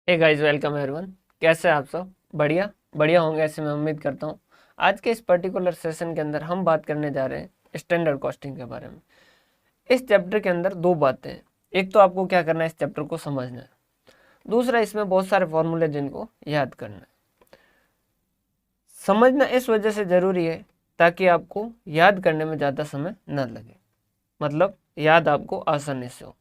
Hey guys, welcome everyone. कैसे हैं आप सब? बढ़िया बढ़िया होंगे ऐसे मैं उम्मीद करता हूँ। आज के इस पर्टिकुलर सेशन के अंदर हम बात करने जा रहे हैं स्टैंडर्ड कॉस्टिंग के बारे में। इस चैप्टर के अंदर दो बातें हैं। एक तो आपको क्या करना है, इस चैप्टर को समझना है। दूसरा, इसमें बहुत सारे फॉर्मूले जिनको याद करना है। समझना इस वजह से ज़रूरी है ताकि आपको याद करने में ज़्यादा समय न लगे, मतलब याद आपको आसानी से हो।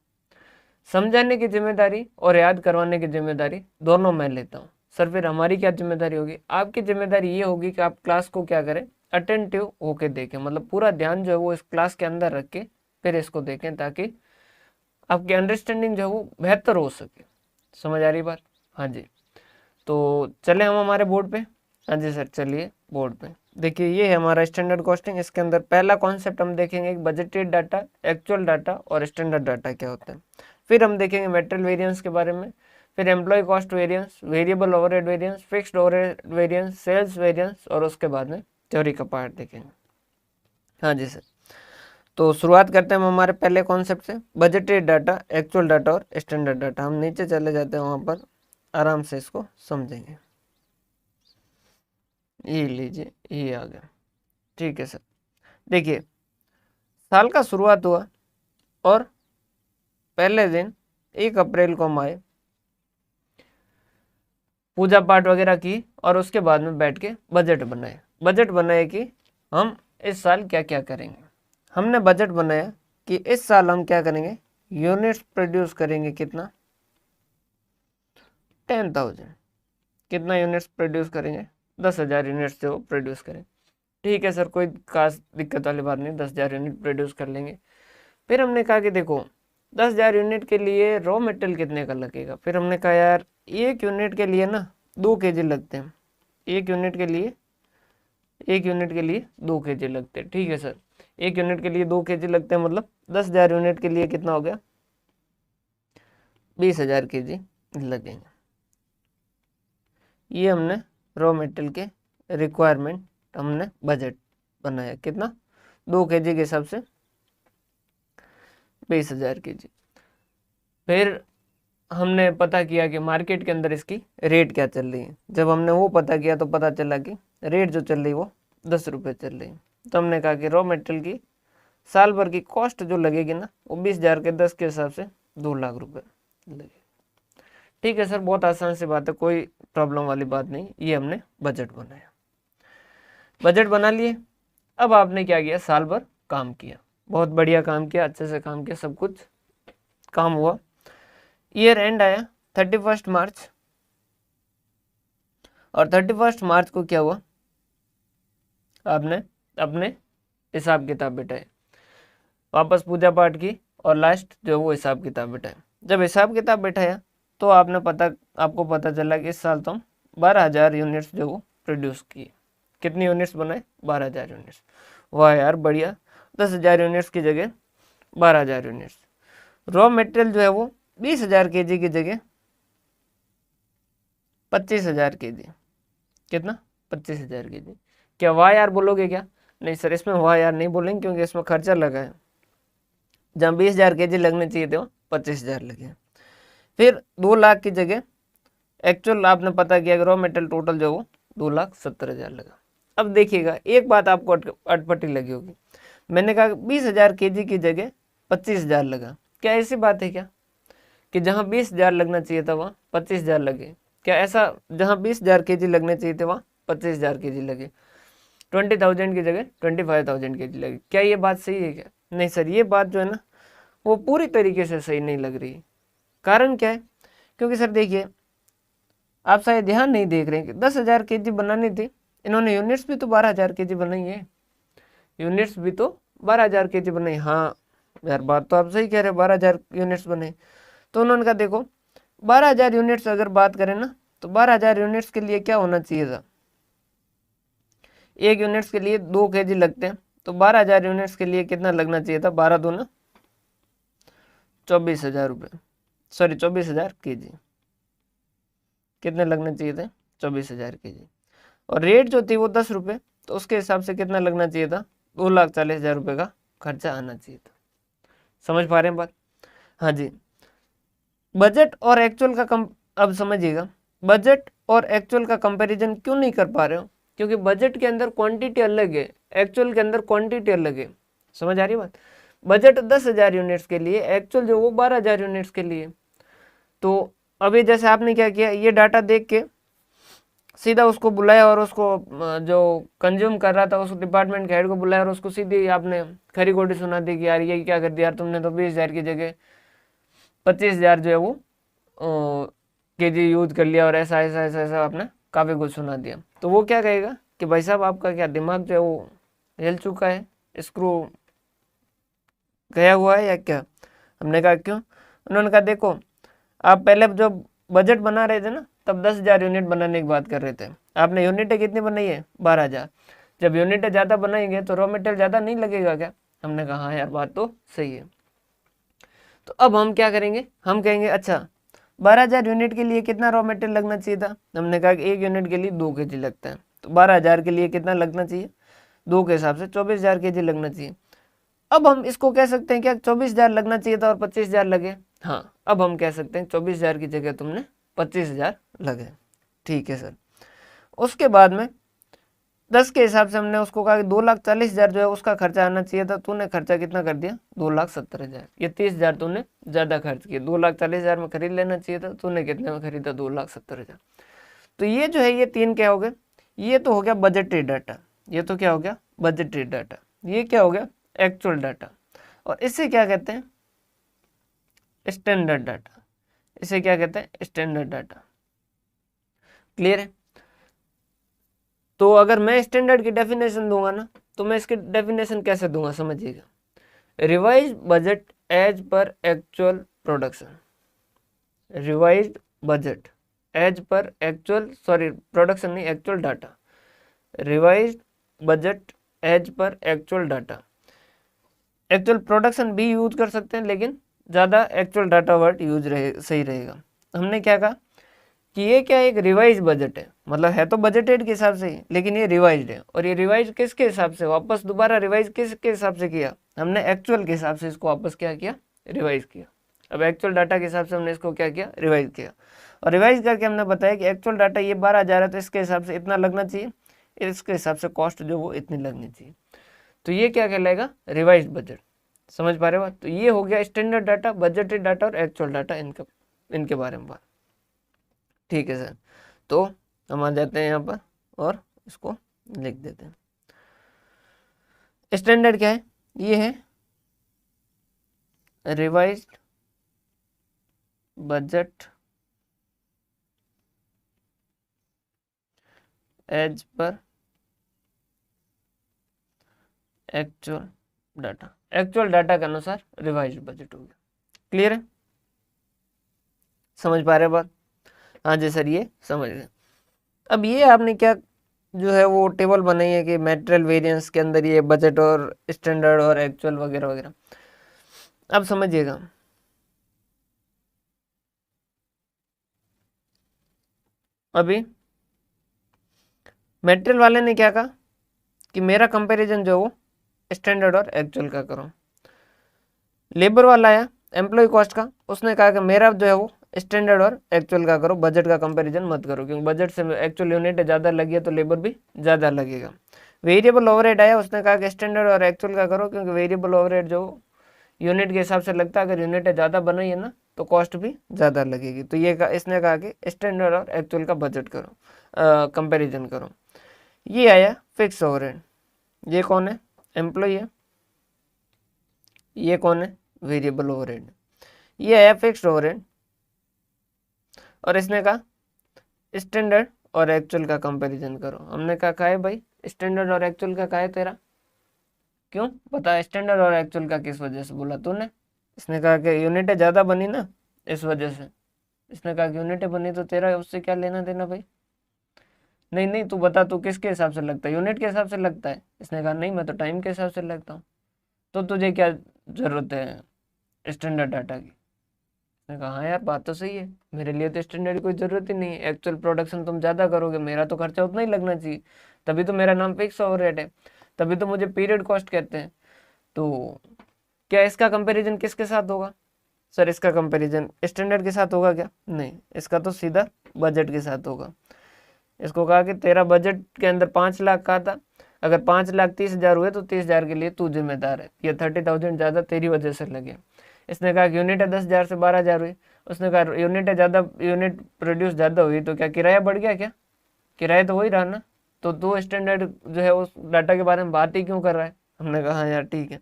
समझाने की जिम्मेदारी और याद करवाने की जिम्मेदारी दोनों मैं लेता हूँ। सर, फिर हमारी क्या जिम्मेदारी होगी? आपकी जिम्मेदारी ये होगी कि आप क्लास को क्या करें, अटेंटिव होके देखें, मतलब पूरा ध्यान जो है वो इस क्लास के अंदर रख के फिर इसको देखें, ताकि आपकी अंडरस्टैंडिंग जो है वो बेहतर हो सके। समझ आ रही बात? हाँ जी। तो चले हम हमारे बोर्ड पे। हाँ जी सर, चलिए बोर्ड पे। देखिए, ये है हमारा स्टैंडर्ड कॉस्टिंग। इसके अंदर पहला कॉन्सेप्ट हम देखेंगे बजटेड डाटा, एक्चुअल डाटा और स्टैंडर्ड डाटा क्या होता है। फिर हम देखेंगे मटेरियल वेरिएंस के बारे में। फिर employ cost variance, variable overhead variance, fixed overhead variance, sales variance और उसके बाद में थ्योरी का पार्ट देखेंगे। हाँ जी सर। तो शुरुआत करते हैं हम हमारे पहले कॉन्सेप्ट से, बजटेड डाटा, एक्चुअल डाटा और स्टैंडर्ड डाटा। हम नीचे चले जाते हैं, वहाँ पर आराम से इसको समझेंगे। ये लीजिए, ये आ गया। ठीक है सर। देखिए, साल का शुरुआत हुआ और पहले दिन 1 अप्रैल को हम आए, पूजा पाठ वगैरह की और उसके बाद में बैठ के बजट बनाए कि हम इस साल क्या क्या करेंगे। हमने बजट बनाया कि इस साल हम क्या करेंगे, यूनिट्स प्रोड्यूस करेंगे। कितना? 10,000। कितना यूनिट्स प्रोड्यूस करेंगे? 10,000 यूनिट्स जो प्रोड्यूस करें। ठीक है सर, कोई खास दिक्कत वाली बात नहीं, 10,000 यूनिट प्रोड्यूस कर लेंगे। फिर हमने कहा कि देखो, 10,000 यूनिट के लिए रॉ मटेरियल कितने का लगेगा। फिर हमने कहा यार, एक यूनिट के लिए ना 2 kg लगते हैं। एक यूनिट के लिए 2 kg लगते हैं। ठीक है सर, एक यूनिट के लिए 2 kg लगते हैं, मतलब 10,000 यूनिट के लिए कितना हो गया? 20,000 kg लगेंगे। ये हमने रॉ मटेरियल के रिक्वायरमेंट, हमने बजट बनाया। कितना? 2 kg के हिसाब से 20,000 kg। फिर हमने पता किया कि मार्केट के अंदर इसकी रेट क्या चल रही है। जब हमने वो पता किया तो पता चला कि रेट जो चल रही है वो 10 रुपये चल रही है। तो हमने कहा कि रॉ मटेरियल की साल भर की कॉस्ट जो लगेगी ना, वो 20,000 के 10 के हिसाब से 2 लाख रुपए लगेगी। ठीक है सर, बहुत आसान सी बात है, कोई प्रॉब्लम वाली बात नहीं। ये हमने बजट बनाया, बजट बना लिए। अब आपने क्या किया, साल भर काम किया, बहुत बढ़िया काम किया, अच्छे से काम किया, सब कुछ काम हुआ। ईयर एंड आया 31 मार्च, और 31 मार्च को क्या हुआ, आपने अपने हिसाब किताब बिठाए, वापस पूजा पाठ की और लास्ट जो वो हिसाब किताब बिठाया। जब हिसाब किताब बिठाया तो आपको पता चला कि इस साल तो हम 12,000 यूनिट्स जो वो प्रोड्यूस किए। कितनी यूनिट्स बनाए? 12,000 यूनिट्स। वाह यार, बढ़िया। 10,000 यूनिट्स की जगह 12,000 यूनिट्स। रॉ मटेरियल जो है वो 20,000 kg की जगह 25,000 kg। कितना? 25,000 kg। क्या वाह यार बोलोगे क्या? नहीं सर, इसमें वाह यार नहीं बोलेंगे, क्योंकि इसमें खर्चा लगा है। जहाँ 20,000 kg लगने चाहिए थे वहाँ 25,000 लगे। फिर 2 लाख की जगह एक्चुअल आपने पता किया कि रॉ मेटेरियल टोटल जो वो 2,70,000 लगा। अब देखिएगा, एक बात आपको अटपटी लगी होगी। मैंने कहा 20,000 kg की जगह 25,000 लगा। क्या ऐसी बात है क्या कि जहाँ 20,000 लगना चाहिए था वहाँ 25,000 लगे? क्या ऐसा, जहाँ 20,000 kg लगने चाहिए थे वहाँ 25,000 kg लगे? 20,000 की जगह 25,000 kg लगे? क्या ये बात सही है क्या? नहीं सर, ये बात जो है ना वो पूरी तरीके से सही नहीं लग रही। कारण क्या है? क्योंकि सर देखिए, आप शायद ध्यान नहीं देख रहे हैं कि 10,000 kg बनानी थी, इन्होंने यूनिट्स भी तो 12,000 kg बनाई है। यूनिट्स भी तो 12,000 kg बनाई। हाँ यार, बात तो आप सही कह रहे हैं, 12,000 यूनिट्स बने। तो उन्होंने कहा देखो, 12,000 यूनिट्स अगर बात करें ना, तो 12,000 यूनिट्स के लिए क्या होना चाहिए था, एक यूनिट्स के लिए 2 kg लगते हैं, तो 12,000 यूनिट्स के लिए कितना लगना चाहिए था? 12 दूना 24,000 रुपये, सॉरी 24,000 kg। कितने लगने चाहिए थे? 24,000 kg। और रेट जो थी वो 10 रुपये, तो उसके हिसाब से कितना लगना चाहिए था? 2,40,000 रुपये का खर्चा आना चाहिए था। समझ पा रहे हैं बात? हाँ जी। बजट और एक्चुअल का अब समझिएगा, बजट और एक्चुअल का कंपैरिजन क्यों नहीं कर पा रहे हो, क्योंकि बजट के अंदर क्वांटिटी अलग है, एक्चुअल के अंदर क्वांटिटी अलग है। समझ आ रही बात? बजट 10,000 यूनिट्स के लिए, एक्चुअल जो वो 12,000 यूनिट्स के लिए। तो अभी जैसे आपने क्या किया, ये डाटा देख के सीधा उसको बुलाया और उसको जो कंज्यूम कर रहा था उस डिपार्टमेंट के हेड को बुलाया और उसको सीधी आपने खरी खोटी सुना दी कि यार ये क्या कर दिया यार तुमने, तो 20,000 की जगह 25,000 जो है वो केजी यूज कर लिया और ऐसा ऐसा ऐसा ऐसा आपने काफ़ी कुछ सुना दिया। तो वो क्या कहेगा कि भाई साहब आपका क्या दिमाग जो है वो हिल चुका है, स्क्रू गया हुआ है या क्या? हमने कहा क्यों? उन्होंने कहा देखो, आप पहले जो बजट बना रहे थे ना, तब 10,000 यूनिट बनाने की बात कर रहे थे। आपने यूनिटें कितनी बनाई है? 12,000। जब यूनिटें ज़्यादा बनाएंगे तो रॉ मटेरियल ज़्यादा नहीं लगेगा क्या? हमने कहा हाँ यार बात तो सही है। तो अब हम क्या करेंगे, हम कहेंगे अच्छा 12,000 यूनिट के लिए कितना रॉ मटेरियल लगना चाहिए था? हमने कहा कि एक यूनिट के लिए 2 kg लगता है, तो 12,000 के लिए कितना लगना चाहिए? 2 के हिसाब से 24,000 kg लगना चाहिए। अब हम इसको कह सकते हैं क्या 24,000 लगना चाहिए था और 25,000 लगे? हाँ, अब हम कह सकते हैं 24,000 की जगह तुमने 25,000 लगे। ठीक है सर। उसके बाद में 10 के हिसाब से हमने उसको कहा कि 2,40,000 जो है उसका खर्चा आना चाहिए था, तूने खर्चा कितना कर दिया? 2,70,000। ये 30,000 तूने ज़्यादा खर्च किया, 2,40,000 में खरीद लेना चाहिए था, तूने कितने में खरीदा? 2,70,000। तो ये जो है ये 3 क्या हो गए? ये तो हो गया बजटरी डाटा, ये तो क्या हो गया? Budgetary data. ये क्या हो गया? Actual data. और इसे क्या कहते हैं? Standard data. इसे क्या कहते हैं? Standard data. क्लियर है? तो अगर मैं स्टैंडर्ड की डेफिनेशन दूंगा ना, तो मैं इसकी डेफिनेशन कैसे दूंगा समझिएगा। रिवाइज बजट एज पर actual production. Revise budget as पर एक्चुअल, सॉरी प्रोडक्शन नहीं, actual data. Revise budget as पर एक्चुअल डाटा। एक्चुअल प्रोडक्शन भी यूज कर सकते हैं, लेकिन ज़्यादा एक्चुअल डाटा वर्ड यूज सही रहेगा। हमने क्या कहा कि ये क्या एक रिवाइज बजट है, मतलब है तो बजटेड के हिसाब से ही, लेकिन ये रिवाइज्ड है। और ये रिवाइज किसके हिसाब से? वापस दोबारा रिवाइज किसके हिसाब से किया? हमने एक्चुअल के हिसाब से इसको वापस क्या किया? रिवाइज किया। अब एक्चुअल डाटा के हिसाब से हमने इसको क्या किया? रिवाइज किया। और रिवाइज करके हमने बताया कि एक्चुअल डाटा ये 12,000 है, तो इसके हिसाब से इतना लगना चाहिए, इसके हिसाब से कॉस्ट जो वो इतनी लगनी चाहिए। तो ये क्या कहलाएगा? Revise budget. समझ पा रहे हो बात? तो ये हो गया स्टैंडर्ड डाटा, बजटेड डाटा और एक्चुअल डाटा, इनके बारे में बात। ठीक है सर। तो हम आ जाते हैं यहाँ पर और इसको लिख देते हैं। स्टैंडर्ड क्या है? ये है रिवाइज्ड बजट एज पर एक्चुअल डाटा। एक्चुअल डाटा के अनुसार रिवाइज्ड बजट हो गया। क्लियर है? समझ पा रहे बात? हाँ जी सर, ये समझ गए। अब ये आपने क्या जो है वो टेबल बनाई है कि मटेरियल वेरिएंस के अंदर ये बजट और स्टैंडर्ड और एक्चुअल वगैरह वगैरह। अब समझिएगा, अभी मटेरियल वाले ने क्या कहा कि मेरा कंपैरिजन जो वो स्टैंडर्ड और एक्चुअल का करो। लेबर वाला आया एम्प्लॉय कॉस्ट का, उसने कहा कि मेरा जो है वो स्टैंडर्ड और एक्चुअल का करो, बजट का कंपैरिजन मत करो, क्योंकि बजट से एक्चुअल यूनिट ज़्यादा लगी है तो लेबर भी ज़्यादा लगेगा। वेरिएबल ओवरहेड आया, उसने कहा कि स्टैंडर्ड और एक्चुअल का करो, क्योंकि वेरिएबल ओवरहेड जो यूनिट के हिसाब से लगता है, अगर यूनिट ज़्यादा बनाई है ना तो कॉस्ट भी ज़्यादा लगेगी। तो ये इसने कहा कि स्टैंडर्ड और एक्चुअल का बजट करो, कंपैरिजन करो। ये आया फिक्स ओवरहेड। ये कौन है? एम्प्लॉय है। ये कौन है? Variable overhead. ये आया फिक्स्ड ओवरहेड। और इसने कहा स्टैंडर्ड और एक्चुअल का कंपैरिजन करो। हमने कहा है भाई स्टैंडर्ड और एक्चुअल का है तेरा? क्यों बता, स्टैंडर्ड और एक्चुअल का किस वजह से बोला तूने? इसने कहा कि यूनिटें ज़्यादा बनी ना, इस वजह से। इसने कहा कि यूनिटें बनी तो तेरा उससे क्या लेना देना भाई? नहीं नहीं, तू बता, तू किसके हिसाब से लगता है? यूनिट के हिसाब से लगता है? इसने कहा नहीं, मैं तो टाइम के हिसाब से लगता हूँ। तो तुझे क्या ज़रूरत है स्टैंडर्ड डाटा की? मैंने कहा हाँ यार बात तो सही है, मेरे लिए तो स्टैंडर्ड की कोई ज़रूरत ही नहीं है, एक्चुअल प्रोडक्शन तुम ज़्यादा करोगे, मेरा तो खर्चा उतना ही लगना चाहिए, तभी तो मेरा नाम फिक्स ओवरहेड है, तभी तो मुझे पीरियड कॉस्ट कहते हैं। तो क्या इसका कंपैरिजन किसके साथ होगा? सर इसका कंपैरिजन स्टैंडर्ड के साथ होगा क्या? नहीं, इसका तो सीधा बजट के साथ होगा। इसको कहा कि तेरा बजट के अंदर 5 लाख का था, अगर 5,30,000 हुए तो 30,000 के लिए तू जिम्मेदार है, ये 30,000 ज़्यादा तेरी वजह से लगे। इसने कहा कि यूनिट 10,000 से 12,000 हुई, उसने कहा यूनिट है ज़्यादा, यूनिट प्रोड्यूस ज़्यादा हुई तो क्या किराया बढ़ गया? क्या किराया तो वही रहा ना, तो तू स्टैंडर्ड जो है उस डाटा के बारे में बात ही क्यों कर रहा है? हमने कहा हाँ यार ठीक है।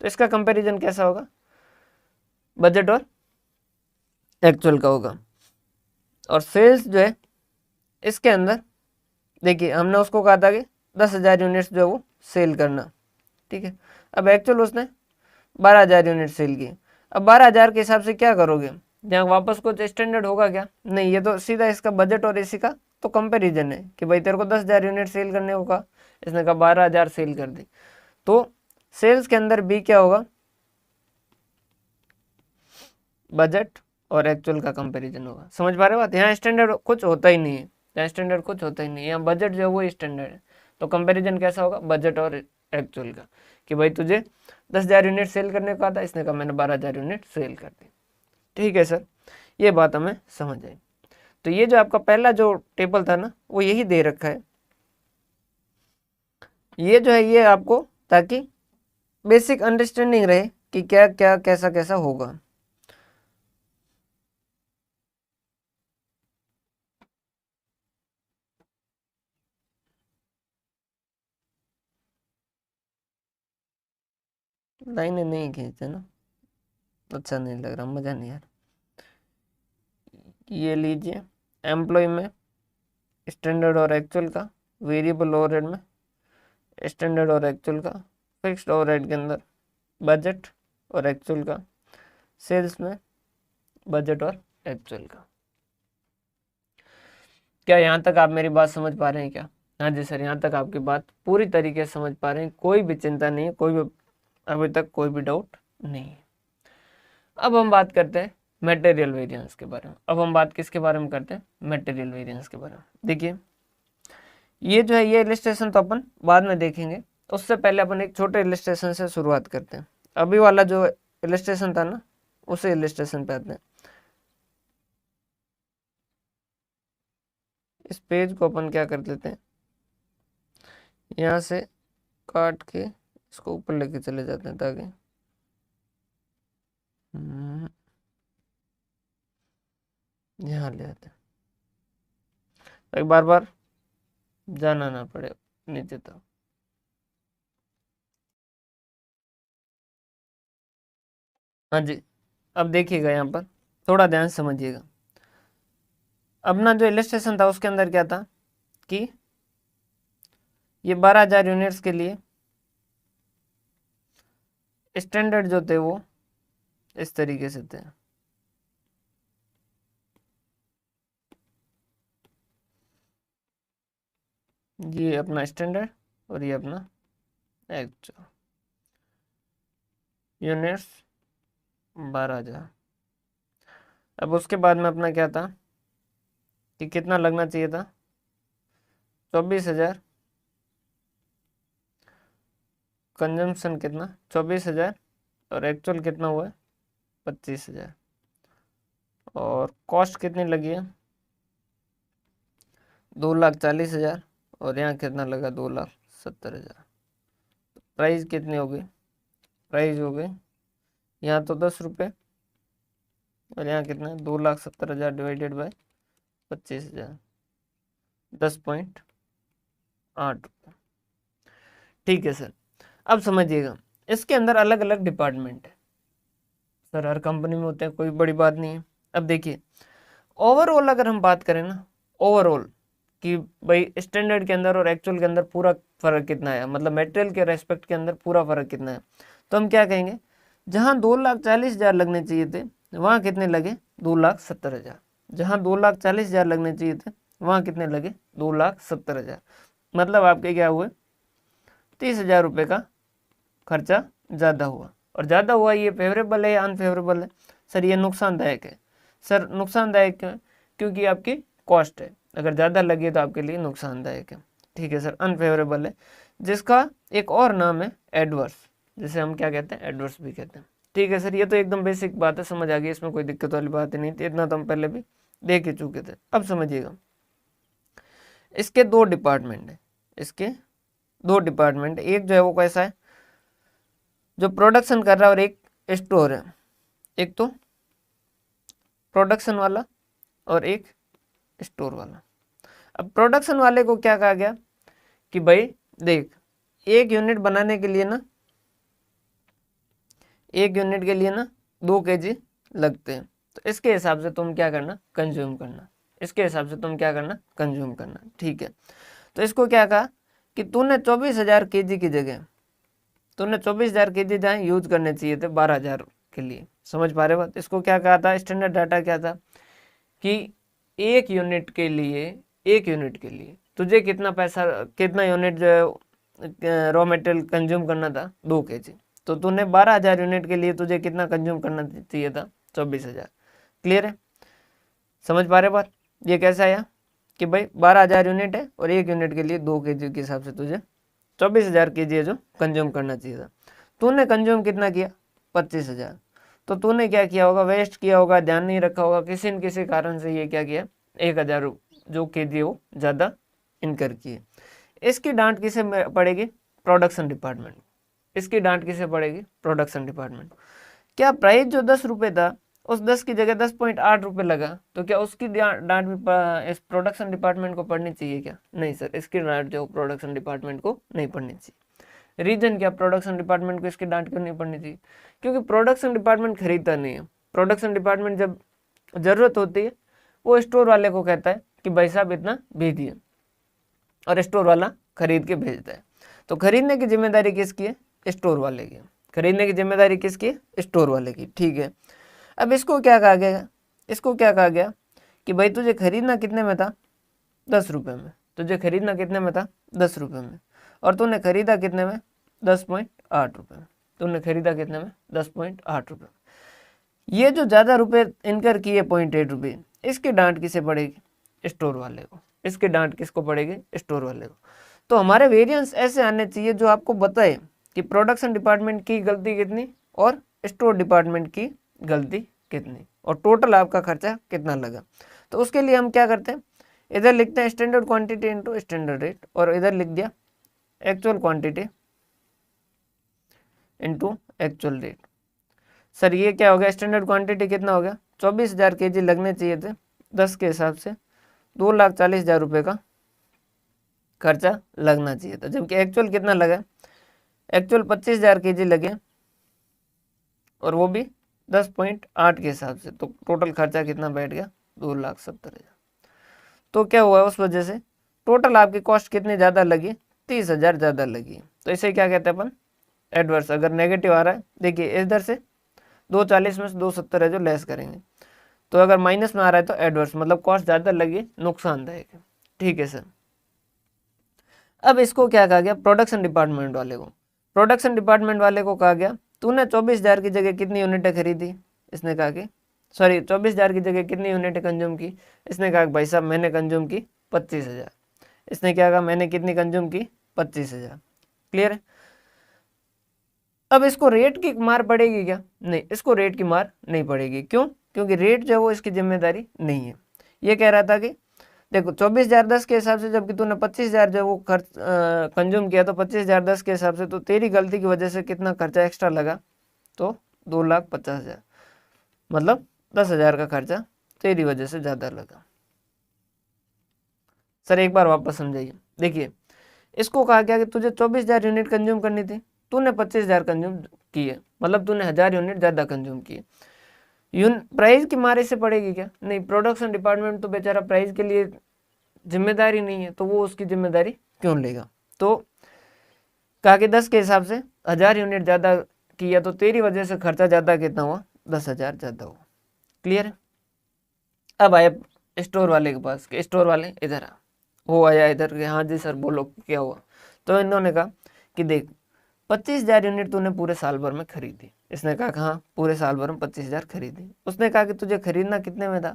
तो इसका कंपैरिजन कैसा होगा? बजट और एक्चुअल का होगा। और सेल्स जो है इसके अंदर देखिए, हमने उसको कहा था कि 10,000 यूनिट्स जो है वो सेल करना, ठीक है। अब एक्चुअल उसने 12,000 यूनिट सेल की। अब 12,000 के हिसाब से क्या करोगे? यहाँ वापस कुछ स्टैंडर्ड होगा क्या? नहीं, ये तो सीधा इसका बजट और इसी का तो कंपैरिजन है कि भाई तेरे को 10,000 यूनिट सेल करने को कहा, इसने कहा 12,000 सेल कर दी, तो सेल्स के अंदर भी क्या होगा? बजट और एक्चुअल का कंपैरिजन होगा। समझ पा रहे हो बात? यहाँ स्टैंडर्ड कुछ होता ही नहीं है, यहाँ स्टैंडर्ड कुछ होता ही नहीं है, यहाँ बजट जो है वो स्टैंडर्ड है। तो कंपैरिजन कैसा होगा? बजट और एक्चुअल का, कि भाई तुझे 10,000 यूनिट सेल करने का था, इसने कहा मैंने 12,000 यूनिट सेल कर दी। ठीक है सर, ये बात हमें समझ आई। तो ये जो आपका पहला जो टेबल था ना, वो यही दे रखा है, ये जो है ये आपको ताकि बेसिक अंडरस्टैंडिंग रहे कि क्या क्या कैसा कैसा होगा। लाइनें नहीं खींचते ना, अच्छा नहीं लग रहा, मजा नहीं आ रहा। ये लीजिए, एम्प्लॉय में स्टैंडर्ड और एक्चुअल का, वेरिएबल ओवरहेड में स्टैंडर्ड और एक्चुअल का, फिक्स्ड ओवरहेड के अंदर बजट और एक्चुअल का, सेल्स में बजट और एक्चुअल का। क्या यहाँ तक आप मेरी बात समझ पा रहे हैं क्या? हाँ जी सर, यहाँ तक आपकी बात पूरी तरीके से समझ पा रहे हैं, कोई भी चिंता नहीं है, कोई भी अभी तक कोई भी डाउट नहीं है। अब हम बात करते हैं मटेरियल वेरिएंस के बारे में। अब हम बात किसके बारे में करते हैं? मटेरियल वेरिएंस के बारे में। देखिए, ये जो है ये इलिस्ट्रेशन तो अपन बाद में देखेंगे, उससे पहले अपन एक छोटे इलिस्ट्रेशन से शुरुआत करते हैं। अभी वाला जो इलिस्ट्रेशन था ना, उसे इलिस्ट्रेशन पे आते हैं। इस पेज को अपन क्या कर लेते हैं, यहाँ से काट के इसको ऊपर लेके चले जाते हैं, ताकि यहाँ ले आते हैं, ताकि बार बार जाना ना पड़े नीचे तक। हाँ जी, अब देखिएगा यहाँ पर थोड़ा ध्यान से समझिएगा। अपना जो इलिस्ट्रेशन था उसके अंदर क्या था कि ये 12,000 यूनिट्स के लिए स्टैंडर्ड जो थे वो इस तरीके से थे। ये अपना स्टैंडर्ड और ये अपना एक्चुअल, यूनिट्स 12,000। अब उसके बाद में अपना क्या था कि कितना लगना चाहिए था? 24,000। कंजम्पशन कितना? 24,000। और एक्चुअल कितना हुआ है? 25,000। और कॉस्ट कितनी लगी है? 2,40,000। और यहाँ कितना लगा? 2,70,000। प्राइस कितनी हो गई? प्राइस हो गई यहाँ तो 10 रुपये, और यहाँ कितना है? 2,70,000 डिवाइडेड बाय 25,000, 10.8 रुपये। ठीक है सर, अब समझिएगा, इसके अंदर अलग अलग डिपार्टमेंट है सर, हर कंपनी में होते हैं, कोई बड़ी बात नहीं है। अब देखिए, ओवरऑल अगर हम बात करें ना, ओवरऑल कि भाई स्टैंडर्ड के अंदर और एक्चुअल के अंदर पूरा फर्क कितना है, मतलब मटेरियल के रेस्पेक्ट के अंदर पूरा फर्क कितना है, तो हम क्या कहेंगे? जहाँ 2,40,000 लगने चाहिए थे, वहाँ कितने लगे? 2,70,000। जहाँ 2,40,000 लगने चाहिए थे, वहाँ कितने लगे? 2,70,000। मतलब आपके क्या हुए? 30,000 रुपये का खर्चा ज़्यादा हुआ। और ज़्यादा हुआ, ये फेवरेबल है या अनफेवरेबल है? सर ये नुकसानदायक है। सर नुकसानदायक क्यों है? क्योंकि आपकी कॉस्ट है, अगर ज़्यादा लगे तो आपके लिए नुकसानदायक है। ठीक है सर, अनफेवरेबल है, जिसका एक और नाम है एडवर्स, जिसे हम क्या कहते हैं? एडवर्स भी कहते हैं। ठीक है सर, ये तो एकदम बेसिक बात है, समझ आ गई, इसमें कोई दिक्कत वाली बात ही नहीं थी, इतना तो हम पहले भी देख ही चुके थे। अब समझिएगा, इसके दो डिपार्टमेंट है, इसके दो डिपार्टमेंट, एक जो है वो कैसा है, जो प्रोडक्शन कर रहा है, और एक स्टोर है। एक तो प्रोडक्शन वाला और एक स्टोर वाला। अब प्रोडक्शन वाले को क्या कहा गया कि भाई देख, एक यूनिट बनाने के लिए ना, एक यूनिट के लिए ना 2 kg लगते हैं, तो इसके हिसाब से तुम क्या करना, कंज्यूम करना, इसके हिसाब से तुम क्या करना, कंज्यूम करना। ठीक है, तो इसको क्या कहा कि तूने 24,000 kg की जगह, तूने 24,000 kg जहाँ यूज करने चाहिए थे 12,000 के लिए, समझ पा रहे बात। इसको क्या कहा था, स्टैंडर्ड डाटा क्या था कि एक यूनिट के लिए, एक यूनिट के लिए तुझे कितना पैसा, कितना यूनिट जो है रॉ मटेरियल कंज्यूम करना था, 2 kg, तो तूने 12,000 यूनिट के लिए तुझे कितना कंज्यूम करना चाहिए था, 24,000। क्लियर है, समझ पा रहे बात। ये कैसे आया कि भाई 12,000 यूनिट है और एक यूनिट के लिए 2 kg के हिसाब से तुझे 24,000 kg है जो कंज्यूम करना चाहिए था। तूने कंज्यूम कितना किया, 25,000। तो तूने क्या किया होगा, वेस्ट किया होगा, ध्यान नहीं रखा होगा, किसी न किसी कारण से ये क्या किया, 1,000 जो kg वो ज़्यादा इनकर किए। इसकी डांट किसे पड़ेगी, प्रोडक्शन डिपार्टमेंट। इसकी डांट किसे पड़ेगी, प्रोडक्शन डिपार्टमेंट। क्या प्राइस जो 10 रुपये था, उस 10 की जगह 10.8 रुपये लगा, तो क्या उसकी डांट भी इस प्रोडक्शन डिपार्टमेंट को पढ़नी चाहिए क्या, नहीं सर, इसकी डांट जो प्रोडक्शन डिपार्टमेंट को नहीं पढ़नी चाहिए। रीजन क्या, प्रोडक्शन डिपार्टमेंट को इसकी डांट क्यों नहीं पढ़नी चाहिए, क्योंकि प्रोडक्शन डिपार्टमेंट खरीदता नहीं है। प्रोडक्शन डिपार्टमेंट जब जरूरत होती है वो स्टोर वाले को कहता है कि भाई साहब इतना भेजिए, और स्टोर वाला खरीद के भेजता है। तो खरीदने की जिम्मेदारी किसकी है, स्टोर वाले की। खरीदने की जिम्मेदारी किसकी है, स्टोर वाले की। ठीक है, अब इसको क्या कहा गया, इसको क्या कहा गया कि भाई तुझे खरीदना कितने में था, 10 रुपये में। तुझे खरीदना कितने में था, 10 रुपये में, और तूने खरीदा कितने में, 10.8 रुपये में। तूने खरीदा कितने में, 10.8 रुपये में। ये जो ज़्यादा रुपये इनकर किए 0.8 रुपये, इसकी डांट किसे पड़ेगी, स्टोर वाले को। इसकी डांट किसको पड़ेगी, स्टोर वाले को। तो हमारे वेरिएंस ऐसे आने चाहिए जो आपको बताए कि प्रोडक्शन डिपार्टमेंट की गलती कितनी और स्टोर डिपार्टमेंट की गलती कितनी, और टोटल आपका खर्चा कितना लगा। तो उसके लिए हम क्या करते हैं, इधर लिखते हैं standard quantity into standard rate, और इधर लिख दिया actual quantity into actual rate. Sir ये क्या हो गया, स्टैंडर्ड क्वांटिटी कितना हो गया, 24,000 kg लगने चाहिए थे 10 के हिसाब से, 2,40,000 रुपये का खर्चा लगना चाहिए था, जबकि एक्चुअल कितना लगा, एक्चुअल 25,000 kg लगे, और वो भी 10.8 के हिसाब से। तो टोटल खर्चा कितना बैठ गया, 2,70,000। तो क्या हुआ, उस वजह से टोटल आपकी कॉस्ट कितनी ज़्यादा लगी, 30,000 ज़्यादा लगी। तो इसे क्या कहते हैं अपन, एडवर्स। अगर नेगेटिव आ रहा है, देखिए इधर से 240 में से 270 है जो लेस करेंगे, तो अगर माइनस में आ रहा है तो एडवर्स, मतलब कॉस्ट ज़्यादा लगी, नुकसानदायक है। ठीक है सर। अब इसको क्या कहा गया, प्रोडक्शन डिपार्टमेंट वाले को। प्रोडक्शन डिपार्टमेंट वाले को कहा गया तूने 24,000 की जगह कितनी यूनिटें खरीदी, इसने कहा कि सॉरी 24,000 की जगह कितनी यूनिटें कंज्यूम की, इसने कहा भाई साहब मैंने कंज्यूम की 25,000। इसने क्या कहा, मैंने कितनी कंज्यूम की, 25,000। क्लियर है। अब इसको रेट की मार पड़ेगी क्या, नहीं, इसको रेट की मार नहीं पड़ेगी। क्यों, क्योंकि रेट जो है वो इसकी जिम्मेदारी नहीं है। ये कह रहा था कि देखो 24,000 10 के हिसाब से, जबकि तूने 25,000 जो वो खर्च कंज्यूम किया, तो 25,000 10 के हिसाब से, तो तेरी गलती की वजह से कितना खर्चा एक्स्ट्रा लगा, तो 2,50,000, मतलब 10,000 का खर्चा तेरी वजह से ज़्यादा लगा। सर एक बार वापस समझाइए, देखिए इसको कहा गया कि तुझे 24,000 यूनिट कंज्यूम करनी थी, तूने 25,000 कंज्यूम किए, मतलब तूने 1,000 यूनिट ज़्यादा कंज्यूम किए। प्राइस की मारे से पड़ेगी क्या, नहीं, प्रोडक्शन डिपार्टमेंट तो बेचारा प्राइस के लिए जिम्मेदारी नहीं है, तो वो उसकी जिम्मेदारी क्यों लेगा। तो कहा कि 10 के हिसाब से 1,000 यूनिट ज़्यादा किया, तो तेरी वजह से खर्चा ज़्यादा कितना हुआ, 10,000 ज़्यादा हुआ। क्लियर है। अब आए स्टोर वाले के पास, कि स्टोर वाले इधर आ, वो आया इधर के, हाँ जी सर बोलो क्या हुआ। तो इन्होंने कहा कि देख 25,000 यूनिट तूने पूरे साल भर में खरीदी। इसने कहा हाँ पूरे साल भर में 25,000 खरीदी। उसने कहा कि तुझे खरीदना कितने में था,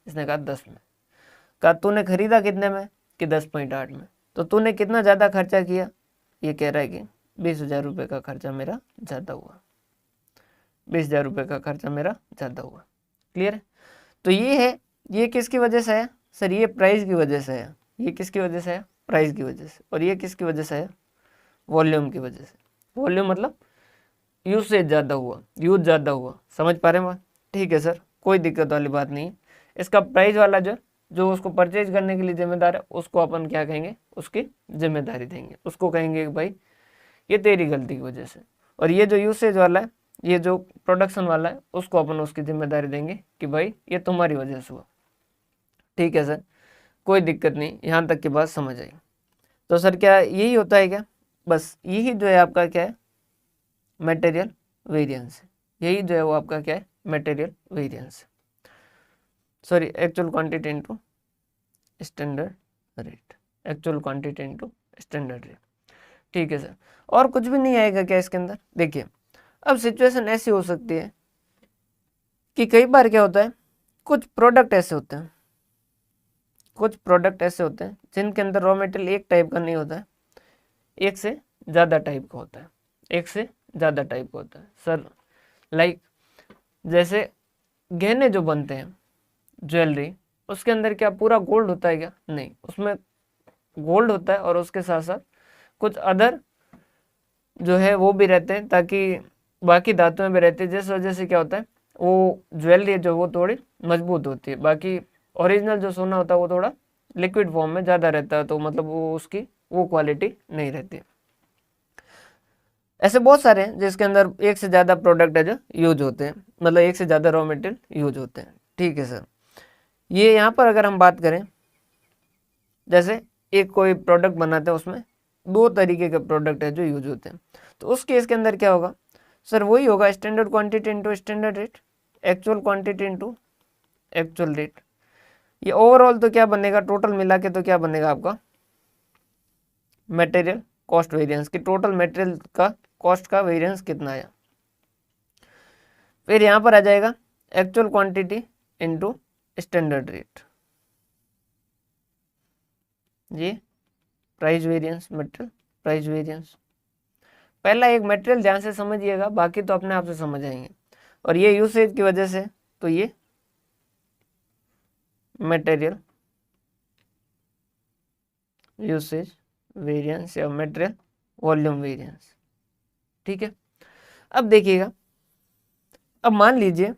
इसने कहा 10 में। कहा तूने खरीदा कितने में, कि 10.8 में। तो तूने कितना ज़्यादा खर्चा किया, ये कह रहा है कि 20,000 रुपये का खर्चा मेरा ज़्यादा हुआ। 20,000 रुपये का खर्चा मेरा ज़्यादा हुआ। क्लियर है? तो ये है, ये किसकी वजह से है सर? ये प्राइस की वजह से है। ये किसकी वजह से है? प्राइस की वजह से। और ये किसकी वजह से है? वॉल्यूम की वजह से। वॉल्यूम मतलब यूसेज ज़्यादा हुआ, यूज ज़्यादा हुआ। समझ पा रहे हैं बात? ठीक है सर, कोई दिक्कत वाली बात नहीं है। इसका प्राइस वाला जो जो उसको परचेज करने के लिए जिम्मेदार है, उसको अपन क्या कहेंगे? उसकी जिम्मेदारी देंगे। उसको कहेंगे कि भाई ये तेरी गलती की वजह से। और ये जो यूसेज वाला है, ये जो प्रोडक्शन वाला है, उसको अपन उसकी जिम्मेदारी देंगे कि भाई ये तुम्हारी वजह से हुआ। ठीक है सर, कोई दिक्कत नहीं, यहाँ तक की बात समझ आई। तो सर क्या यही होता है क्या? बस यही जो है आपका क्या है? मटेरियल वेरिएंस है। यही जो है वो आपका क्या है? Material variance. Sorry, actual quantity into standard rate. Actual quantity into standard rate. ठीक है सर, और कुछ भी नहीं आएगा क्या इसके अंदर? देखिए, अब सिचुएशन ऐसी हो सकती है कि कई बार क्या होता है, कुछ प्रोडक्ट ऐसे होते हैं, कुछ प्रोडक्ट ऐसे होते हैं जिनके अंदर रॉ मटेरियल एक टाइप का नहीं होता है, एक से ज़्यादा टाइप का होता है। एक से ज़्यादा टाइप का होता है सर। लाइक जैसे गहने जो बनते हैं, ज्वेलरी, उसके अंदर क्या पूरा गोल्ड होता है क्या? नहीं, उसमें गोल्ड होता है और उसके साथ साथ कुछ अदर जो है वो भी रहते हैं, ताकि बाकी धातुएं भी रहती है, जिस वजह से क्या होता है, वो ज्वेलरी जो वो थोड़ी मजबूत होती है। बाकी ओरिजिनल जो सोना होता है वो थोड़ा लिक्विड फॉर्म में ज़्यादा रहता है, तो मतलब वो उसकी वो क्वालिटी नहीं रहती। ऐसे बहुत सारे हैं जिसके अंदर एक से ज़्यादा प्रोडक्ट है जो यूज होते हैं, मतलब एक से ज़्यादा रॉ मटेरियल यूज होते हैं। ठीक है सर, ये यहाँ पर अगर हम बात करें, जैसे एक कोई प्रोडक्ट बनाते हैं, उसमें दो तरीके के प्रोडक्ट है जो यूज होते हैं, तो उस केस के अंदर क्या होगा सर? वही होगा standard quantity into standard rate, actual quantity into actual rate. ये ओवरऑल तो क्या बनेगा, टोटल मिला के तो क्या बनेगा आपका? मटेरियल कॉस्ट वेरिएंस की टोटल मटेरियल का कॉस्ट का वेरिएंस कितना आया। फिर यहाँ पर आ जाएगा actual quantity into standard rate, ये price variance, material price variance. पहला एक मटेरियल ध्यान से समझिएगा, बाकी तो अपने आप से समझ आएंगे। और ये यूसेज की वजह से, तो ये मटेरियल यूसेज वेरिएंस या मटेरियल वॉल्यूम वेरिएंस। ठीक है, अब देखिएगा, अब मान लीजिए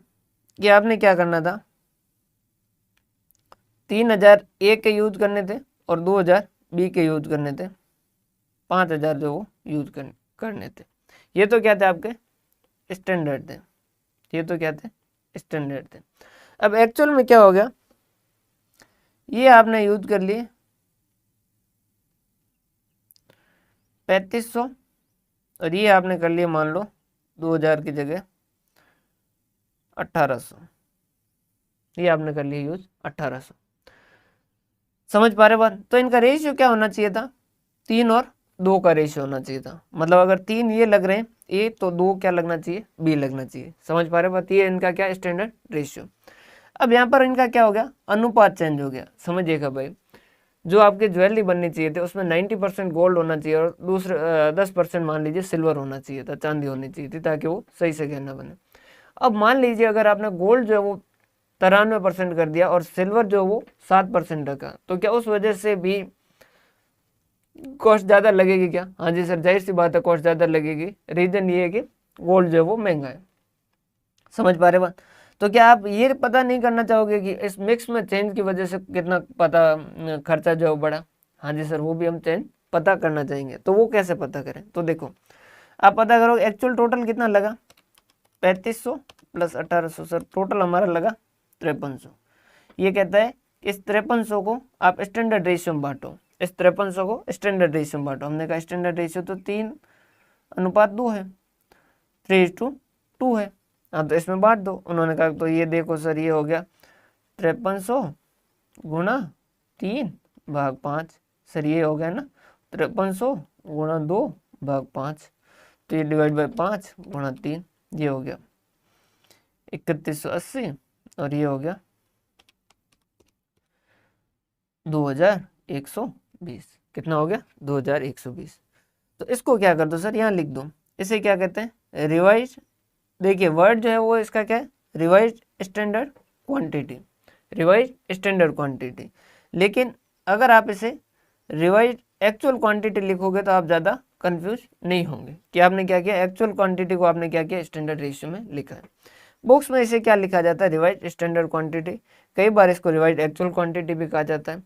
कि आपने क्या करना था, 3,000 ए के यूज करने थे और 2,000 बी के यूज करने थे, 5,000 जो वो यूज करने थे। ये तो क्या थे आपके? स्टैंडर्ड थे। ये तो क्या थे? स्टैंडर्ड थे। अब एक्चुअल में क्या हो गया, ये आपने यूज कर लिए 3,500 और ये आपने कर लिए मान लो 2,000 की जगह 1,800। ये आपने कर लिया यूज 1,800। समझ पा रहे बात? तो इनका रेशियो क्या होना चाहिए था? 3 और 2 का रेशियो होना चाहिए था। मतलब अगर 3 ये लग रहे हैं ए, तो 2 क्या लगना चाहिए? बी लगना चाहिए। समझ पा रहे बात? ये इनका क्या स्टैंडर्ड रेशियो। अब यहाँ पर इनका क्या हो गया? अनुपात चेंज हो गया। समझिएगा भाई, जो आपके ज्वेलरी बननी चाहिए थे उसमें 90% गोल्ड होना चाहिए और दूसरे 10% मान लीजिए सिल्वर होना चाहिए था, चांदी होनी चाहिए थी, ताकि वो सही से गहना बने। अब मान लीजिए अगर आपने गोल्ड जो है वो 93% कर दिया और सिल्वर जो वो 7% रखा, तो क्या उस वजह से भी कॉस्ट ज़्यादा लगेगी क्या? हाँ जी सर, जाहिर सी बात है कॉस्ट ज़्यादा लगेगी। रीज़न ये है कि गोल्ड जो है वो महंगा है। समझ पा रहे बात? तो क्या आप ये पता नहीं करना चाहोगे कि इस मिक्स में चेंज की वजह से कितना खर्चा जो है बढ़ा? हाँ जी सर, वो भी हम चेंज पता करना चाहेंगे। तो वो कैसे पता करें? तो देखो, आप पता करो एक्चुअल टोटल कितना लगा, 3,500 प्लस 1,800। सर टोटल हमारा लगा 5,300। ये कहता है इस 5,300 को आप स्टैंडर्ड रेशियो में बांटो। इस 5,300 को स्टैंडर्ड रेशियो में बांटो। हमने कहा स्टैंडर्ड रेशियो तो 3:2 है, 3:2 है। हाँ, तो इसमें बांट दो। उन्होंने कहा तो ये देखो सर, ये हो गया 5,300 गुणा 3/5। सर ये हो गया ना 5,300 गुणा 2/5, तो ये डिवाइड बाई 5 गुणा 3, ये हो गया 3,180 और ये हो गया 2,120। कितना हो गया? 2,120। तो इसको क्या कर दो सर, यहाँ लिख दो। इसे क्या कहते हैं? रिवाइज देखिए वर्ड जो है वो इसका क्या है, revise standard quantity, revise standard quantity. लेकिन अगर आप इसे रिवाइज एक्चुअल क्वांटिटी लिखोगे तो आप ज़्यादा कंफ्यूज नहीं होंगे कि आपने क्या किया, एक्चुअल क्वांटिटी को आपने क्या किया, स्टैंडर्ड रेशियो में लिखा है। बुक्स में इसे क्या लिखा जाता है, रिवाइज स्टैंडर्ड क्वांटिटी, कई बार इसको रिवाइज एक्चुअल क्वांटिटी भी कहा जाता है।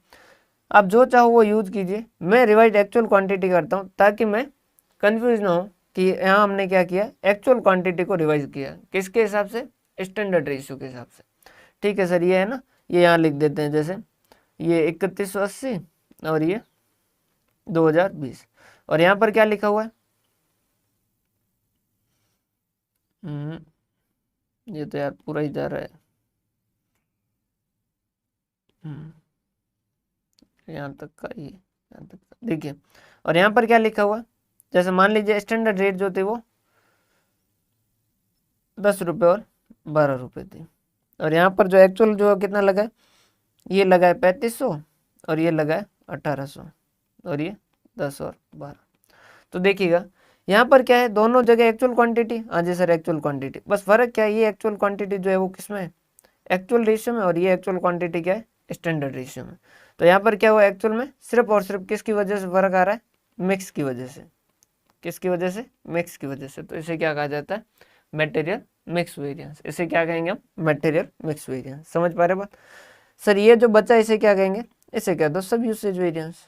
आप जो चाहो वो यूज कीजिए, मैं रिवाइज एक्चुअल क्वांटिटी करता हूँ ताकि मैं कंफ्यूज ना हो कि यहाँ हमने क्या किया, एक्चुअल क्वांटिटी को रिवाइज किया, किसके हिसाब से, स्टैंडर्ड रेशियो के हिसाब से। ठीक है सर, ये है ना, ये यहाँ लिख देते हैं, जैसे ये 3180 और ये 2020, और यहाँ पर क्या लिखा हुआ है, ये तो यार पूरा ही जा रहा है, यहाँ तक का, ये यहाँ तक का देखिए। और यहाँ पर क्या लिखा हुआ, जैसे मान लीजिए स्टैंडर्ड रेट जो थे वो 10 रुपये और 12 रुपये थी, और यहाँ पर जो एक्चुअल जो कितना लगा है, ये लगा है 3500 और ये लगा है 1800 और ये 10 और 12। तो देखिएगा यहाँ पर क्या है, दोनों जगह एक्चुअल क्वांटिटी, हाँ जी सर एक्चुअल क्वांटिटी, बस फर्क क्या है, ये एक्चुअल क्वांटिटी जो है वो किस में है, एक्चुअल रेशियो में, और ये एक्चुअल क्वांटिटी क्या है, स्टैंडर्ड रेशियो में। तो यहाँ पर क्या हुआ, एक्चुअल में सिर्फ और सिर्फ किसकी वजह से फर्क आ रहा है, मिक्स की वजह से, किसकी वजह से, मिक्स की वजह से। तो इसे क्या कहा जाता है, मटेरियल मिक्स वेरिएंस, इसे क्या कहेंगे हम, मटेरियल मिक्स वेरिएंस। समझ पा रहे बात सर, ये जो बचा इसे क्या कहेंगे, इसे कह दो सब यूसेज वेरिएंस,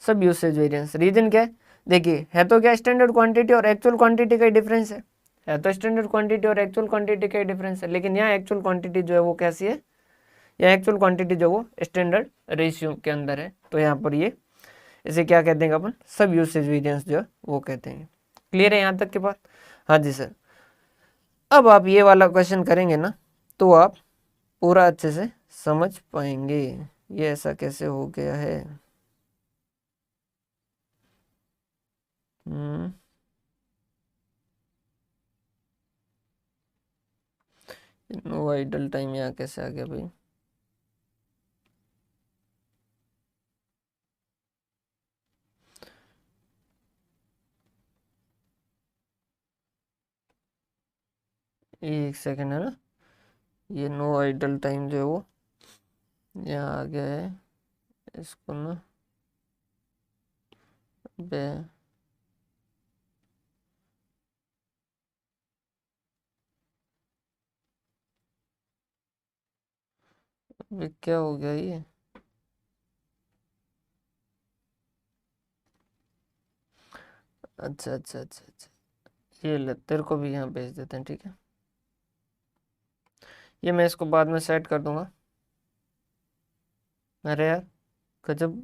सब यूसेज वेरिएंस। रीजन क्या है, देखिए है तो क्या, स्टैंडर्ड क्वांटिटी और एक्चुअल क्वांटिटी का ही डिफरेंस है तो स्टैंडर्ड क्वांटिटी और एक्चुअल क्वांटिटी का ही डिफरेंस है, लेकिन यहाँ एक्चुअल क्वांटिटी जो है वो कैसी है, यहाँ एक्चुअल क्वांटिटी जो वो स्टैंडर्ड रेशियो के अंदर है। तो यहाँ पर ये इसे क्या कहते हैं अपन, सब यूसेज वेरिएंस जो है वो कहते हैं। क्लियर है यहाँ तक के बाद, हाँ जी सर। अब आप ये वाला क्वेश्चन करेंगे ना तो आप पूरा अच्छे से समझ पाएंगे, ये ऐसा कैसे हो गया है। नो आइडल टाइम यहाँ कैसे आ गया भाई, एक सेकेंड है ना, ये नो आइडल टाइम जो है वो यहाँ आ गया है, इसको ना बे अबे क्या हो गया ये, अच्छा अच्छा अच्छा अच्छा, ये ले तेरे को भी यहाँ भेज देते हैं, ठीक है, ये मैं इसको बाद में सेट कर दूंगा। अरे यार गजब,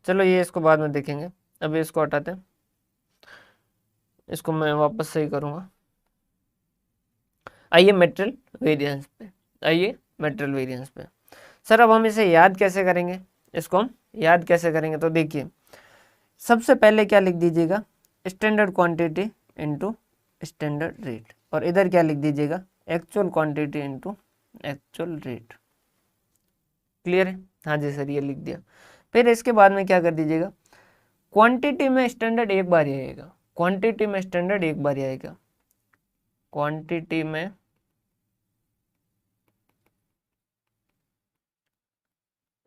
चलो ये इसको बाद में देखेंगे, अभी इसको हटाते हैं, इसको मैं वापस सही करूँगा। आइए मेटेरियल वेरिएंस पे, आइए मेटेरियल वेरिएंस पे। सर अब हम इसे याद कैसे करेंगे, इसको हम याद कैसे करेंगे, तो देखिए सबसे पहले क्या लिख दीजिएगा, standard quantity into standard rate, और इधर क्या लिख दीजिएगा, actual quantity into actual rate. Clear है, हाँ जी सर ये लिख दिया। फिर इसके बाद में क्या कर दीजिएगा, क्वांटिटी में स्टैंडर्ड एक बार ही आएगा, क्वांटिटी में स्टैंडर्ड एक बार ही आएगा, क्वांटिटी में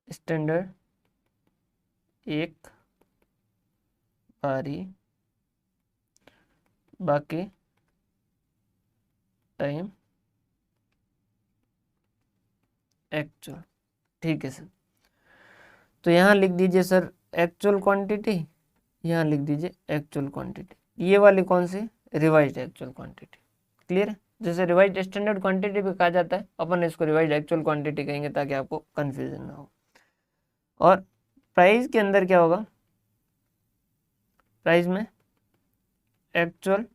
स्टैंडर्ड एक बार ही, बाकी टाइम एक्चुअल। ठीक है सर, तो यहाँ लिख दीजिए सर एक्चुअल क्वांटिटी, यहाँ लिख दीजिए एक्चुअल क्वांटिटी, ये वाली कौन सी, रिवाइज्ड एक्चुअल क्वांटिटी। क्लियर है, जैसे रिवाइज्ड स्टैंडर्ड क्वांटिटी भी कहा जाता है, अपन इसको रिवाइज्ड एक्चुअल क्वांटिटी कहेंगे ताकि आपको कंफ्यूजन ना हो। और प्राइस के अंदर क्या होगा, प्राइस में एक्चुअल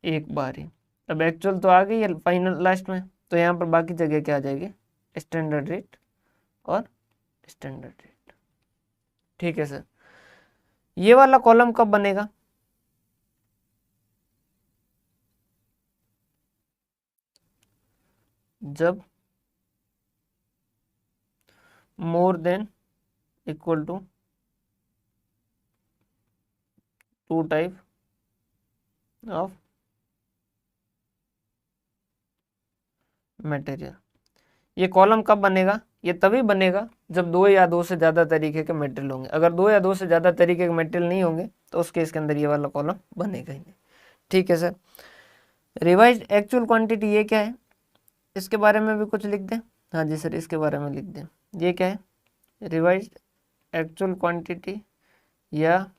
एक बार ही, अब एक्चुअल तो आ गई है फाइनल लास्ट में, तो यहाँ पर बाकी जगह क्या आ जाएगी, स्टैंडर्ड रेट और स्टैंडर्ड रेट। ठीक है सर, ये वाला कॉलम कब बनेगा, जब more than equal to two type of material. ये कॉलम कब बनेगा? ये तभी बनेगा जब दो या दो से ज़्यादा तरीके के मटेरियल होंगे। अगर दो या दो से ज़्यादा तरीके के मटेरियल नहीं होंगे तो उस केस के अंदर ये वाला कॉलम बनेगा ही नहीं। ठीक है सर। रिवाइज्ड एक्चुअल क्वांटिटी ये क्या है, इसके बारे में भी कुछ लिख दें। हाँ जी सर, इसके बारे में लिख दें। ये क्या है? रिवाइज्ड एक्चुअल क्वांटिटी या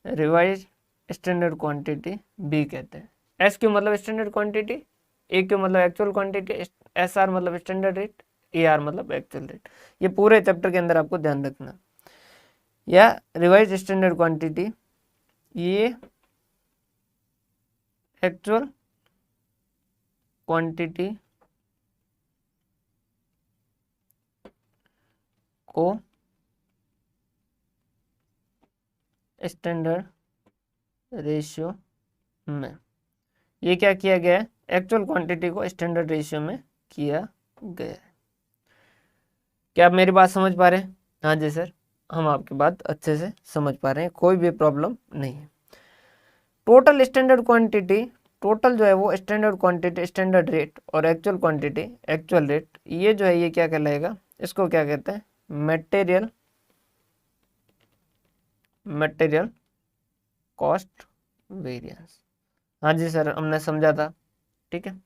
रिवाइज्ड स्टैंडर्ड क्वांटिटी बी कहते हैं। एस क्यू मतलब स्टैंडर्ड क्वांटिटी, ए क्यू मतलब एक्चुअल क्वांटिटी, एस आर मतलब स्टैंडर्ड रेट, ए आर मतलब एक्चुअल रेट। ये पूरे चैप्टर के अंदर आपको ध्यान रखना। या रिवाइज स्टैंडर्ड क्वांटिटी, ये एक्चुअल क्वांटिटी को स्टैंडर्ड रेशियो में, ये क्या किया गया है? एक्चुअल क्वांटिटी को स्टैंडर्ड रेशियो में किया गया है। क्या आप मेरी बात समझ पा रहे हैं? हाँ जी सर, हम आपकी बात अच्छे से समझ पा रहे हैं, कोई भी प्रॉब्लम नहीं है। टोटल स्टैंडर्ड क्वांटिटी, टोटल जो है वो स्टैंडर्ड क्वांटिटी स्टैंडर्ड रेट और एक्चुअल क्वांटिटी एक्चुअल रेट, ये जो है ये क्या कहलाएगा? इसको क्या कहते हैं? Material cost variance. हाँ जी सर, हमने समझा था। ठीक है।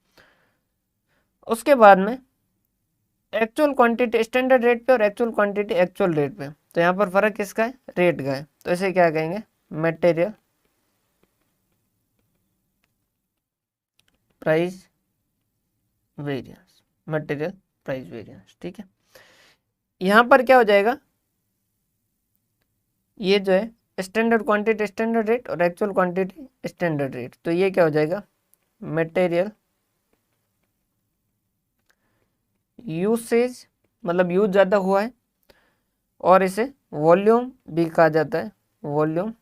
उसके बाद में एक्चुअल क्वांटिटी स्टैंडर्ड रेट पे और एक्चुअल क्वांटिटी एक्चुअल रेट पे, तो यहाँ पर फर्क किसका है? रेट का है। तो इसे क्या कहेंगे? Material price variance, material price variance. ठीक है। यहाँ पर क्या हो जाएगा? ये जो है स्टैंडर्ड क्वांटिटी स्टैंडर्ड रेट और एक्चुअल क्वांटिटी स्टैंडर्ड रेट, तो ये क्या हो जाएगा? मटेरियल यूसेज मतलब यूज ज़्यादा हुआ है, और इसे वॉल्यूम भी कहा जाता है। वॉल्यूम,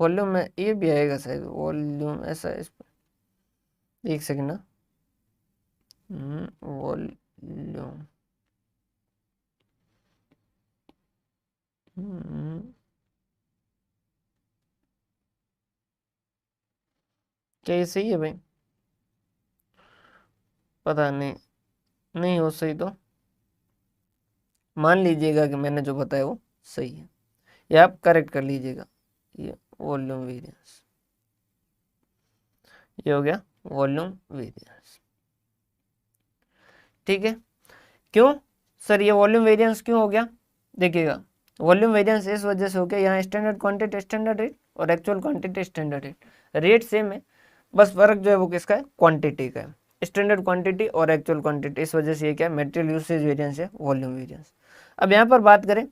वॉल्यूम में ये भी आएगा शायद, वॉल्यूम ऐसा इस पर, एक सेकेंड ना, वॉल्यूम क्या ये सही है भाई? पता नहीं, नहीं हो सही तो मान लीजिएगा कि मैंने जो बताया वो सही है, या आप करेक्ट कर लीजिएगा। ये वॉल्यूम वेरिएंस, ये हो गया वॉल्यूम वेरिएंस। ठीक है। क्यों सर ये वॉल्यूम वेरिएंस क्यों हो गया? देखिएगा, वॉल्यूम वेरिएंस इस वजह से हो गया, यहाँ स्टैंडर्ड क्वांटिटी स्टैंडर्ड रेट और actual quantity standard rate, rate same है, बस फर्क जो है वो किसका है? क्वांटिटी का है। स्टैंडर्ड क्वांटिटी और एक्चुअल क्वांटिटी, इस वजह से ये क्या है? मटेरियल यूसेज वेरिएंस है, वॉल्यूम वेरिएंस। अब यहाँ पर बात करें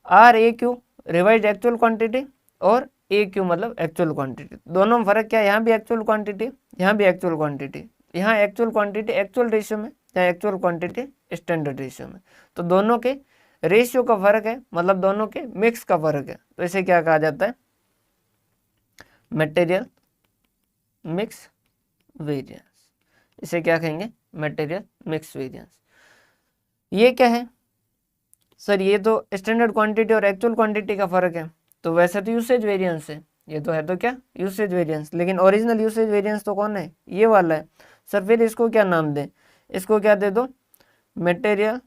R A Q revised actual quantity और ए क्यू मतलब एक्चुअल क्वांटिटी, दोनों में फर्क क्या है? यहाँ भी एक्चुअल क्वांटिटी, यहाँ भी एक्चुअल क्वांटिटी, यहाँ एक्चुअल क्वांटिटी एक्चुअल रेशियो में, यहाँ एक्चुअल क्वांटिटी स्टैंडर्ड रेशियो में, तो दोनों के रेशियो का फर्क है, मतलब दोनों के मिक्स का फर्क है, तो इसे क्या कहा जाता है? Material mix variance. इसे क्या कहेंगे? Material mix variance. ये क्या है सर? ये तो स्टैंडर्ड क्वांटिटी और एक्चुअल क्वांटिटी का फर्क है, तो वैसे तो यूसेज वेरिएंस है, ये तो है तो क्या? यूसेज वेरिएंस, लेकिन ओरिजिनल यूसेज वेरिएंस तो कौन है? ये वाला है। सर फिर इसको क्या नाम दें? इसको क्या दे दो? मटेरियल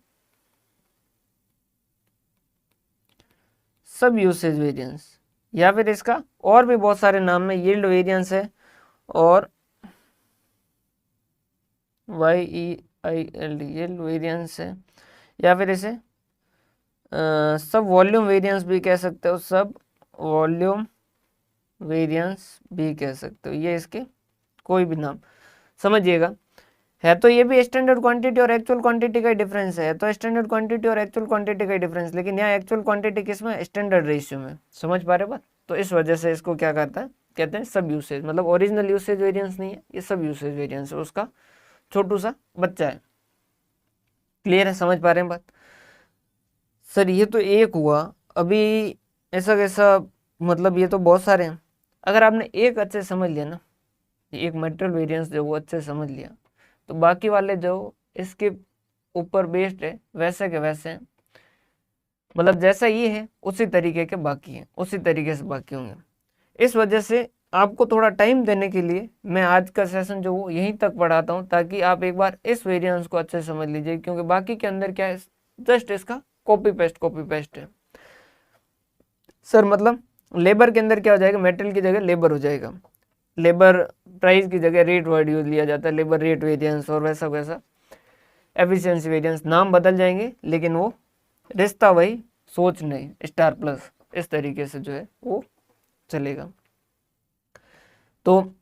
सब यूसेज वेरिएंस, या फिर इसका और भी बहुत सारे नाम है, यील्ड वेरिएंस है और YEILD यील्ड वेरिएंस है, या फिर इसे सब वॉल्यूम वेरिएंस भी कह सकते हो, सब वॉल्यूम वेरिएंस भी कह सकते हो, ये इसके कोई भी नाम समझिएगा। है तो ये भी स्टैंडर्ड क्वांटिटी और एक्चुअल क्वांटिटी का डिफरेंस है, तो स्टैंडर्ड क्वांटिटी और एक्चुअल क्वांटिटी का डिफरेंस, लेकिन यहाँ एक्चुअल क्वांटिटी किस में? स्टैंडर्ड रेशियो में। समझ पा रहे बात? तो इस वजह से इसको क्या कहता है? कहते हैं सब यूसेज, मतलब ओरिजिनल यूसेज वेरिएंस नहीं है, ये सब यूसेज वेरिएंस है, उसका छोटू सा बच्चा है। क्लियर है? समझ पा रहे हैं बात? सर ये तो एक हुआ, अभी ऐसा कैसा, मतलब ये तो बहुत सारे हैं। अगर आपने एक अच्छे समझ लिया ना, एक मटेरियल वेरिएंस जो वो अच्छे समझ लिया, तो बाकी वाले जो इसके ऊपर बेस्ड है वैसे के वैसे मतलब जैसा ये है उसी तरीके के बाकी हैं, उसी तरीके से बाकी होंगे। इस वजह से आपको थोड़ा टाइम देने के लिए मैं आज का सेशन जो वो यहीं तक पढ़ाता हूँ, ताकि आप एक बार इस वेरिएंस को अच्छे से समझ लीजिए, क्योंकि बाकी के अंदर क्या है, जस्ट इसका कॉपी पेस्ट है। सर मतलब लेबर के अंदर क्या हो जाएगा, मेटेरियल की जगह लेबर हो जाएगा, लेबर प्राइस की जगह रेट वर्ड यूज लिया जाता है, लेबर रेट वेरिएंस और वैसा वैसा एफिशिएंसी वेरिएंस, नाम बदल जाएंगे लेकिन वो रिश्ता वही, सोच नहीं, स्टार प्लस, इस तरीके से जो है वो चलेगा। तो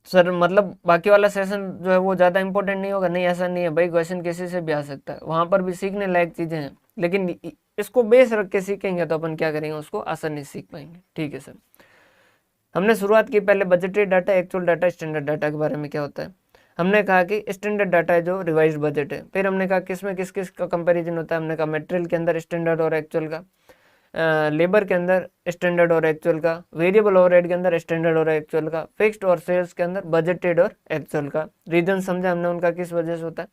सर मतलब बाकी वाला सेशन जो है वो ज़्यादा इंपॉर्टेंट नहीं होगा, नहीं ऐसा नहीं है भाई, क्वेश्चन किसी से भी आ सकता है, वहाँ पर भी सीखने लायक चीज़ें हैं, लेकिन इसको बेस रख के सीखेंगे तो अपन क्या करेंगे, उसको आसानी से सीख पाएंगे। ठीक है सर, हमने शुरुआत की पहले budgetary data, actual data, standard data के बारे में क्या होता है। हमने कहा कि स्टैंडर्ड डाटा है जो रिवाइज्ड बजट है। फिर हमने कहा किस में किस किस का कंपैरिजन होता है। हमने कहा मटेरियल के अंदर स्टैंडर्ड और एक्चुअल का, लेबर के अंदर स्टैंडर्ड और एक्चुअल का, वेरिएबल ओवरहेड के अंदर स्टैंडर्ड और एक्चुअल का, फिक्स्ड और सेल्स के अंदर बजटेड और एक्चुअल का। रीजन समझा हमने उनका किस वजह से होता है।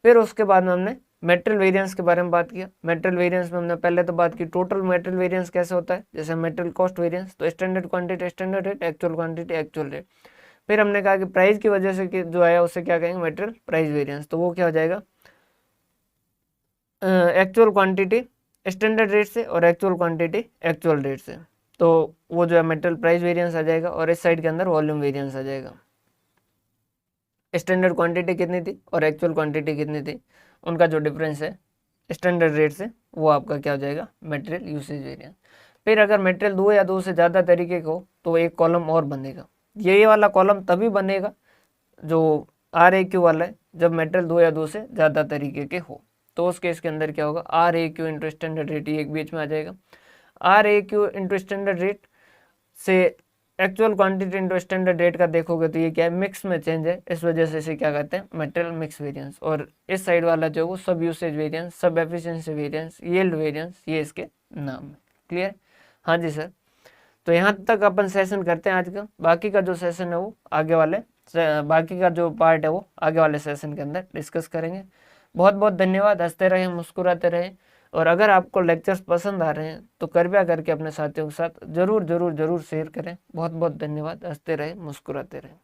फिर उसके बाद में हमने मेटेरियल वेरिएंस के बारे में बात किया। मेटेरियल वेरिएंस में हमने पहले तो बात की टोटल मेटेरियल वेरिएंस कैसे होता है, जैसे मेटेरियल कॉस्ट वेरिएंस, तो standard quantity standard rate, actual quantity actual rate. फिर हमने कहा कि प्राइस की वजह से जो आया उससे क्या कहेंगे, मेटेरियल प्राइस वेरिएंस, तो वो क्या हो जाएगा, एक्चुअल क्वांटिटी स्टैंडर्ड रेट से और एक्चुअल क्वांटिटी एक्चुअल रेट से, तो वो जो है मेटेरियल प्राइस वेरिएंस आ जाएगा। और इस साइड के अंदर वॉल्यूम वेरिएंस आ जाएगा। स्टैंडर्ड क्वांटिटी कितनी थी और एक्चुअल क्वांटिटी कितनी थी, उनका जो डिफरेंस है स्टैंडर्ड रेट से, वो आपका क्या हो जाएगा, मेटेरियल यूसेज वेरिएंस। फिर अगर मेटेरियल दो या दो से ज़्यादा तरीके का हो तो एक कॉलम और बनेगा। ये वाला कॉलम तभी बनेगा जो RAQ वाला है, जब मेटेरियल दो या दो से ज़्यादा तरीके के हो, तो उस केस के अंदर क्या होगा, RAQ इंटू स्टैंडर्ड रेट, ये एक बीच में आ जाएगा। RAQ इंटू स्टैंडर्ड रेट से actual quantity into standard rate का देखोगे तो ये क्या है, मिक्स में चेंज है, इस वजह से इसे क्या कहते हैं, मेटेरियल मिक्स वेरिएंस। और इस साइड वाला जो है वो सब यूसेज वेरिएंस, सब एफिशिएंसी वेरिएंस, यील्ड वेरिएंस, ये इसके नाम है। क्लियर? हाँ जी सर, तो यहाँ तक अपन सेशन करते हैं आज का। बाकी का जो सेशन है वो आगे वाले, बाकी का जो पार्ट है वो आगे वाले सेशन के अंदर डिस्कस करेंगे। बहुत बहुत धन्यवाद, हंसते रहें, मुस्कुराते रहें, और अगर आपको लेक्चर्स पसंद आ रहे हैं तो कृपया करके अपने साथियों के साथ जरूर जरूर जरूर शेयर करें। बहुत बहुत धन्यवाद, हंसते रहें, मुस्कुराते रहें।